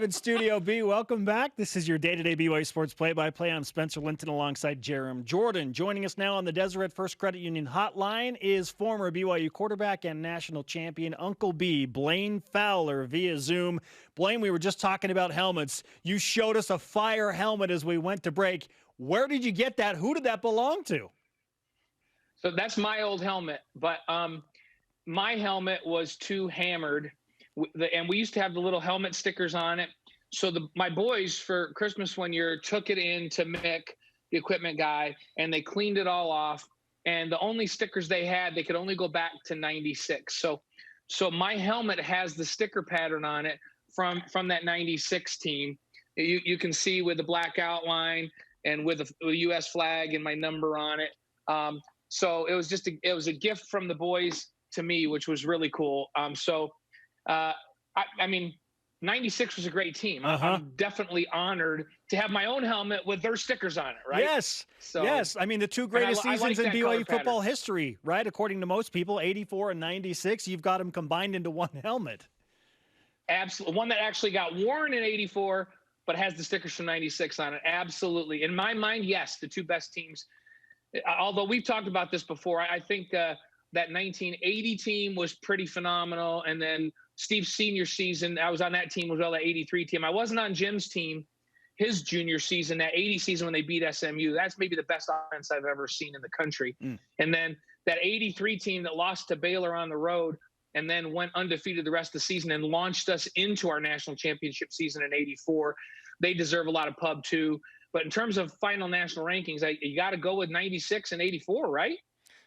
In Studio B, welcome back. This is your day-to-day BYU Sports play-by-play. I'm Spencer Linton alongside Jarom Jordan. Joining us now on the Deseret First Credit Union hotline is former BYU quarterback and national champion Uncle B, Blaine Fowler, via Zoom. Blaine, we were just talking about helmets. You showed us a fire helmet as we went to break. Where did you get that? Who did that belong to? So that's my old helmet, but my helmet was too hammered. And we used to have the little helmet stickers on it. So my boys for Christmas one year took it in to Mick, the equipment guy, and they cleaned it all off. And the only stickers they had, they could only go back to 96. So my helmet has the sticker pattern on it from that 96 team. You can see with the black outline and with the U.S. flag and my number on it. So it was a gift from the boys to me, which was really cool. I mean, 96 was a great team. I'm definitely honored to have my own helmet with their stickers on it, right? Yes. Yes. I mean, the two greatest seasons in BYU football history, right? According to most people, 84 and 96, you've got them combined into one helmet. Absolutely. One that actually got worn in 84, but has the stickers from 96 on it. Absolutely. In my mind, yes, the two best teams. Although we've talked about this before, I think that 1980 team was pretty phenomenal. And then Steve's senior season, I was on that team as well, that 83 team. I wasn't on Jim's team, his junior season, that 80 season when they beat SMU. That's maybe the best offense I've ever seen in the country. And then that 83 team that lost to Baylor on the road and then went undefeated the rest of the season and launched us into our national championship season in 84. They deserve a lot of pub too. But in terms of final national rankings, you got to go with 96 and 84, right?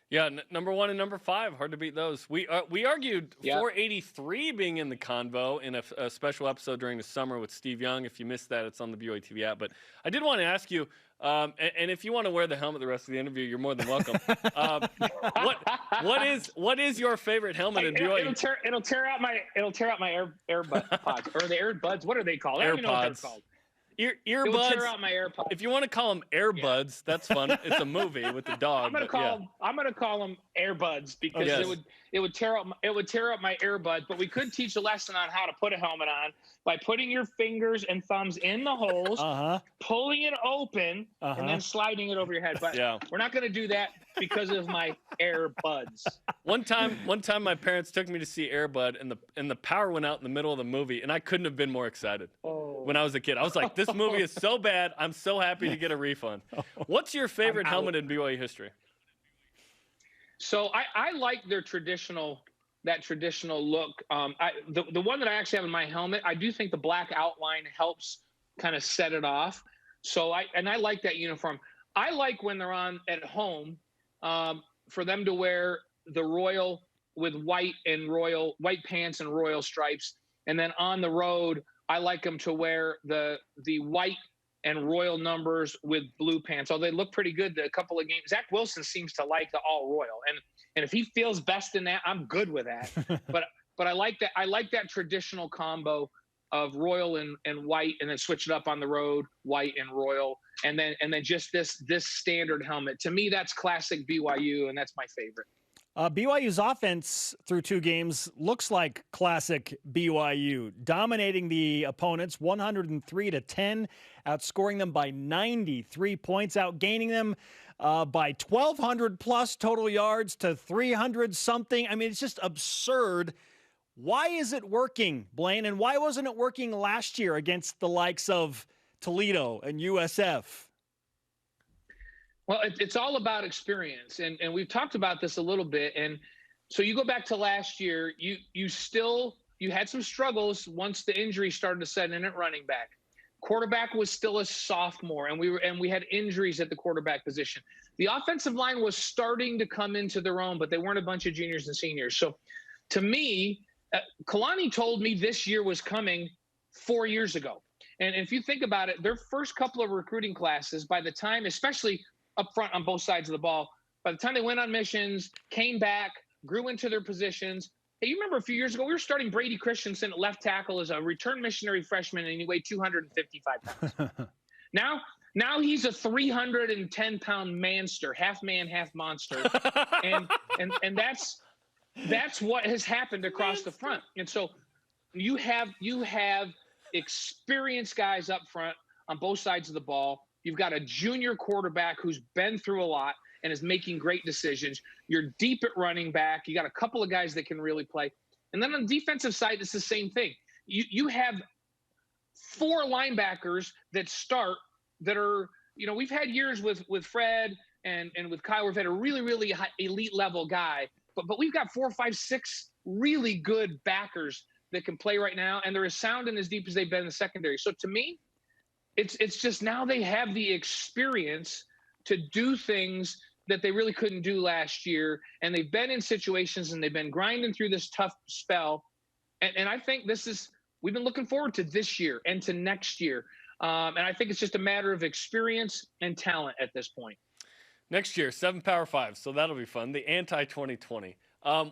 Yeah, number 1 and number 5, hard to beat those. We argued for 83 being in the convo in a special episode during the summer with Steve Young. If you missed that, it's on the BYU TV app. But I did want to ask you, and if you want to wear the helmet the rest of the interview, you're more than welcome. What is your favorite helmet in BYU? It'll tear out my AirBuds pods, or the AirBuds. What are they called? I don't even know what they're called. Earbuds. It will tear out my AirPods. If you want to call them AirBuds, that's fun. It's a movie with the dog. I'm gonna call them AirBuds because it would tear up my AirBuds. But we could teach a lesson on how to put a helmet on by putting your fingers and thumbs in the holes, pulling it open, and then sliding it over your head. But we're not gonna do that because of my AirBuds. One time, my parents took me to see Airbud, and the power went out in the middle of the movie, and I couldn't have been more excited. When I was a kid, I was like, "This movie is so bad. I'm so happy to get a refund." What's your favorite helmet in BYU history? So I like their traditional look. The one that I actually have in my helmet, I do think the black outline helps kind of set it off. So I like that uniform. I like when they're on at home for them to wear the royal with white pants and royal stripes, and then on the road I like them to wear the white and royal numbers with blue pants. Oh, they look pretty good a couple of games. Zach Wilson seems to like the all royal, and if he feels best in that, I'm good with that. but I like that. I like that traditional combo of royal and white, and then switch it up on the road, white and royal, and then just this standard helmet. To me, that's classic BYU, and that's my favorite. BYU's offense through 2 games looks like classic BYU, dominating the opponents 103-10, outscoring them by 93 points, outgaining them by 1,200 plus total yards to 300 something. I mean, it's just absurd. Why is it working, Blaine? And why wasn't it working last year against the likes of Toledo and USF? Well, it's all about experience, and we've talked about this a little bit. And so you go back to last year, you had some struggles once the injury started to set in at running back. Quarterback was still a sophomore, and we had injuries at the quarterback position. The offensive line was starting to come into their own, but they weren't a bunch of juniors and seniors. So to me, Kalani told me this year was coming 4 years ago. And if you think about it, their first couple of recruiting classes, by the time, especially up front on both sides of the ball, by the time they went on missions, came back, grew into their positions. Hey, you remember a few years ago, we were starting Brady Christensen at left tackle as a return missionary freshman, and he weighed 255 pounds. Now he's a 310-pound manster, half man, half monster. and that's what has happened across the front. And so you have experienced guys up front on both sides of the ball. You've got a junior quarterback who's been through a lot and is making great decisions. You're deep at running back. You got a couple of guys that can really play. And then on the defensive side, it's the same thing. You have 4 linebackers that start that are, we've had years with Fred and with Kyle, we've had a really, really high elite level guy, but we've got 4, 5, 6 really good backers that can play right now, and they're as sound and as deep as they've been in the secondary. So to me, it's just now they have the experience to do things that they really couldn't do last year, and they've been in situations and they've been grinding through this tough spell. And I think we've been looking forward to this year and to next year. And I think it's just a matter of experience and talent at this point. Next year, 7 Power 5, so that'll be fun. The anti-2020.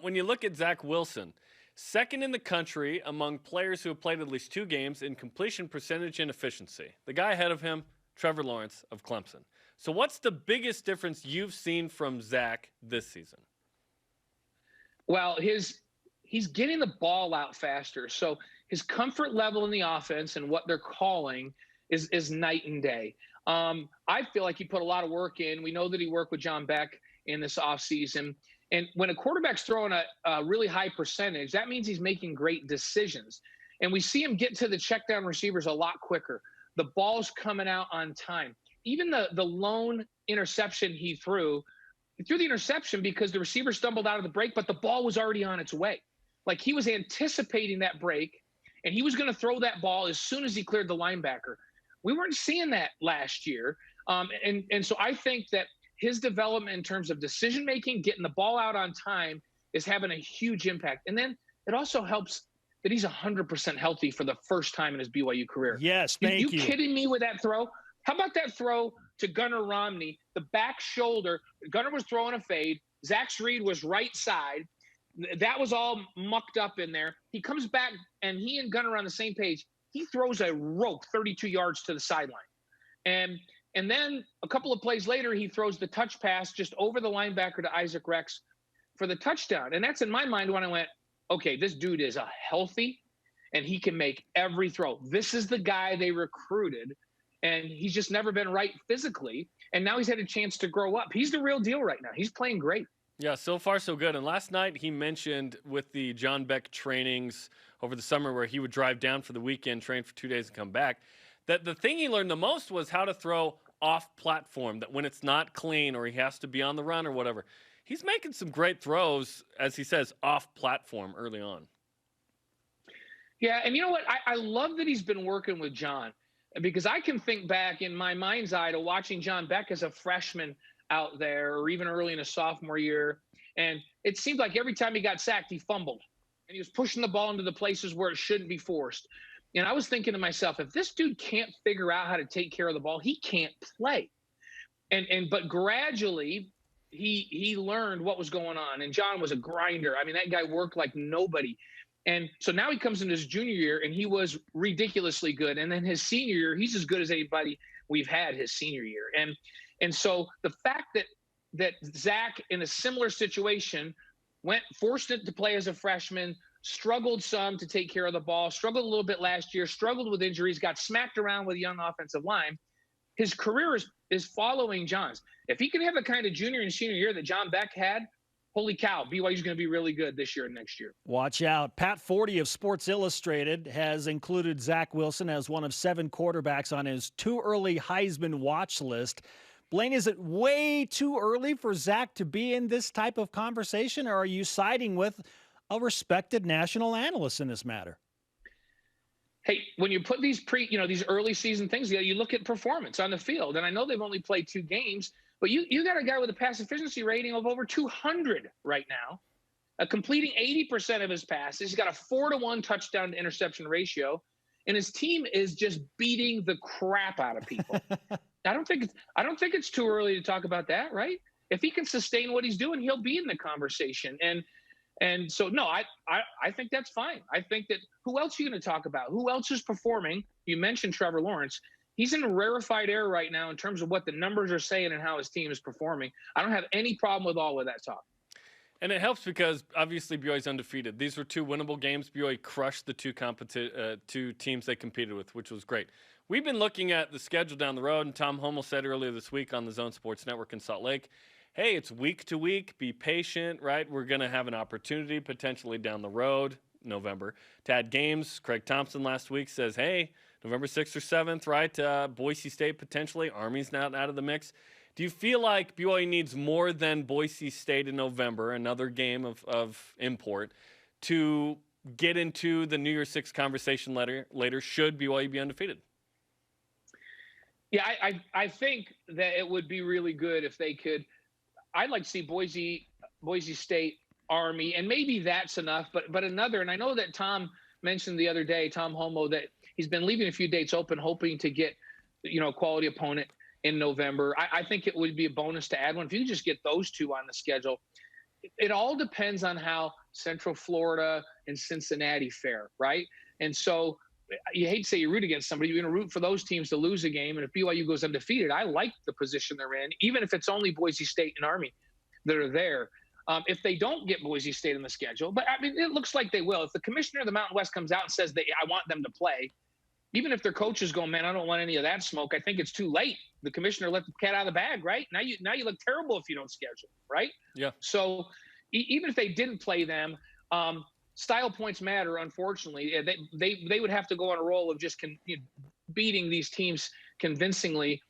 When you look at Zach Wilson, second in the country among players who have played at least 2 games in completion percentage and efficiency. The guy ahead of him, Trevor Lawrence of Clemson. So what's the biggest difference you've seen from Zach this season? Well, he's getting the ball out faster. So his comfort level in the offense and what they're calling is night and day. I feel like he put a lot of work in. We know that he worked with John Beck in this offseason. And when a quarterback's throwing a really high percentage, that means he's making great decisions. And we see him get to the check down receivers a lot quicker. The ball's coming out on time. Even the lone interception he threw the interception because the receiver stumbled out of the break, but the ball was already on its way. Like he was anticipating that break, and he was going to throw that ball as soon as he cleared the linebacker. We weren't seeing that last year. And so I think that his development in terms of decision-making, getting the ball out on time, is having a huge impact. And then it also helps that he's 100% healthy for the first time in his BYU career. Yes, thank you. You kidding me with that throw? How about that throw to Gunnar Romney, the back shoulder? Gunnar was throwing a fade. Zach Reed was right side. That was all mucked up in there. He comes back, and he and Gunnar are on the same page. He throws a rope 32 yards to the sideline. And then a couple of plays later, he throws the touch pass just over the linebacker to Isaac Rex for the touchdown. And that's in my mind when I went, okay, this dude is a healthy, and he can make every throw. This is the guy they recruited, and he's just never been right physically. And now he's had a chance to grow up. He's the real deal right now. He's playing great. Yeah, so far so good. And last night he mentioned with the John Beck trainings over the summer where he would drive down for the weekend, train for 2 days and come back, that the thing he learned the most was how to throw off platform, that when it's not clean or he has to be on the run or whatever. He's making some great throws, as he says, off platform early on. Yeah, and you know what? I love that he's been working with John, because I can think back in my mind's eye to watching John Beck as a freshman out there, or even early in his sophomore year. And it seemed like every time he got sacked, he fumbled. And he was pushing the ball into the places where it shouldn't be forced. And I was thinking to myself, if this dude can't figure out how to take care of the ball, he can't play. But gradually he learned what was going on. And John was a grinder. I mean, that guy worked like nobody. And so now he comes into his junior year, and he was ridiculously good. And then his senior year, he's as good as anybody we've had his senior year. And so the fact that Zach, in a similar situation, forced it to play as a freshman, struggled some to take care of the ball, struggled a little bit last year, struggled with injuries, got smacked around with a young offensive line. His career is following John's. If he can have the kind of junior and senior year that John Beck had, holy cow, BYU's going to be really good this year and next year. Watch out. Pat Forty of Sports Illustrated has included Zach Wilson as one of 7 quarterbacks on his too early Heisman watch list. Blaine, is it way too early for Zach to be in this type of conversation, or are you siding with a respected national analyst in this matter? Hey, when you put these these early season things together, you look at performance on the field. And I know they've only played 2 games, but you got a guy with a pass efficiency rating of over 200 right now, completing 80% of his passes. He's got a 4-to-1 touchdown to interception ratio, and his team is just beating the crap out of people. I don't think it's too early to talk about that, right? If he can sustain what he's doing, he'll be in the conversation. And so, no, I think that's fine. I think that who else are you going to talk about? Who else is performing? You mentioned Trevor Lawrence. He's in rarefied air right now in terms of what the numbers are saying and how his team is performing. I don't have any problem with all of that talk. And it helps because obviously BYU's undefeated. These were 2 winnable games. BYU crushed the 2 teams they competed with, which was great. We've been looking at the schedule down the road, and Tom Hummel said earlier this week on the Zone Sports Network in Salt Lake, hey, it's week to week. Be patient, right? We're going to have an opportunity potentially down the road, November, to add games. Craig Thompson last week says, hey, November 6th or 7th, right? Boise State potentially. Army's not out of the mix. Do you feel like BYU needs more than Boise State in November, another game of import, to get into the New Year's Six conversation later should BYU be undefeated? Yeah, I think that it would be really good if they could. I'd like to see Boise State, Army, and maybe that's enough. But another, and I know that Tom mentioned the other day, Tom Homo, that he's been leaving a few dates open, hoping to get, a quality opponent in November. I think it would be a bonus to add one. If you could just get those 2 on the schedule. It all depends on how Central Florida and Cincinnati fare, right? And so you hate to say you root against somebody. You're going to root for those teams to lose a game. And if BYU goes undefeated, I like the position they're in, even if it's only Boise State and Army that are there. If they don't get Boise State in the schedule, but I mean, it looks like they will. If the commissioner of the Mountain West comes out and says I want them to play, even if their coaches go, man, I don't want any of that smoke, I think it's too late. The commissioner let the cat out of the bag, right? Now you look terrible if you don't schedule, right? Yeah. So even if they didn't play them, style points matter, unfortunately. They would have to go on a roll of just beating these teams convincingly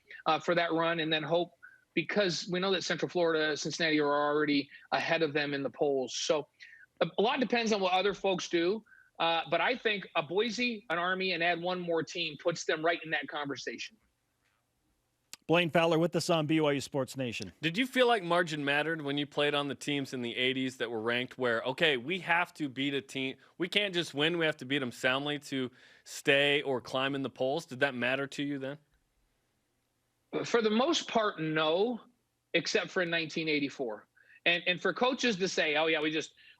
for that run, and then hope, because we know that Central Florida, Cincinnati are already ahead of them in the polls. So a lot depends on what other folks do. But I think a Boise, an Army, and add one more team puts them right in that conversation. Blaine Fowler with us on BYU Sports Nation. Did you feel like margin mattered when you played on the teams in the 80s that were ranked where, okay, we have to beat a team. We can't just win. We have to beat them soundly to stay or climb in the polls. Did that matter to you then? For the most part, no, except for in 1984. And for coaches to say, oh, yeah,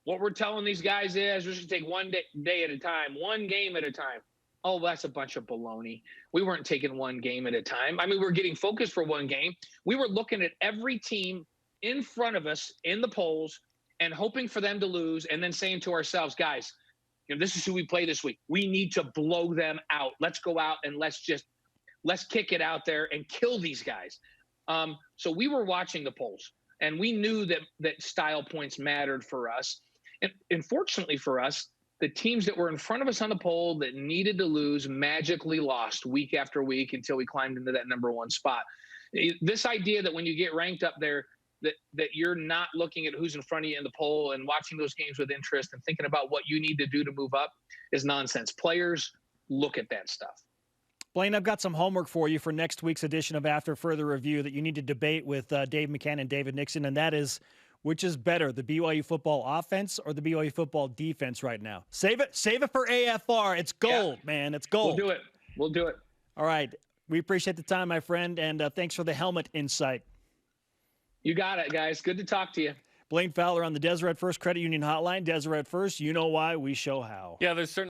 what we're telling these guys is we're just going to take one day at a time, one game at a time. Oh, that's a bunch of baloney. We weren't taking one game at a time. I mean, we're getting focused for one game. We were looking at every team in front of us in the polls and hoping for them to lose, and then saying to ourselves, guys, this is who we play this week. We need to blow them out. Let's go out and let's kick it out there and kill these guys. So we were watching the polls, and we knew that style points mattered for us. And fortunately for us, the teams that were in front of us on the poll that needed to lose magically lost week after week until we climbed into that number 1 spot. This idea that when you get ranked up there, that you're not looking at who's in front of you in the poll and watching those games with interest and thinking about what you need to do to move up is nonsense. Players look at that stuff. Blaine, I've got some homework for you for next week's edition of After Further Review that you need to debate with Dave McCann and David Nixon, and that is, which is better, the BYU football offense or the BYU football defense right now? Save it for AFR. It's gold, man. It's gold. We'll do it. All right. We appreciate the time, my friend, and thanks for the helmet insight. You got it, guys. Good to talk to you. Blaine Fowler on the Deseret First Credit Union Hotline. Deseret First, you know why, we show how. Yeah, there's certain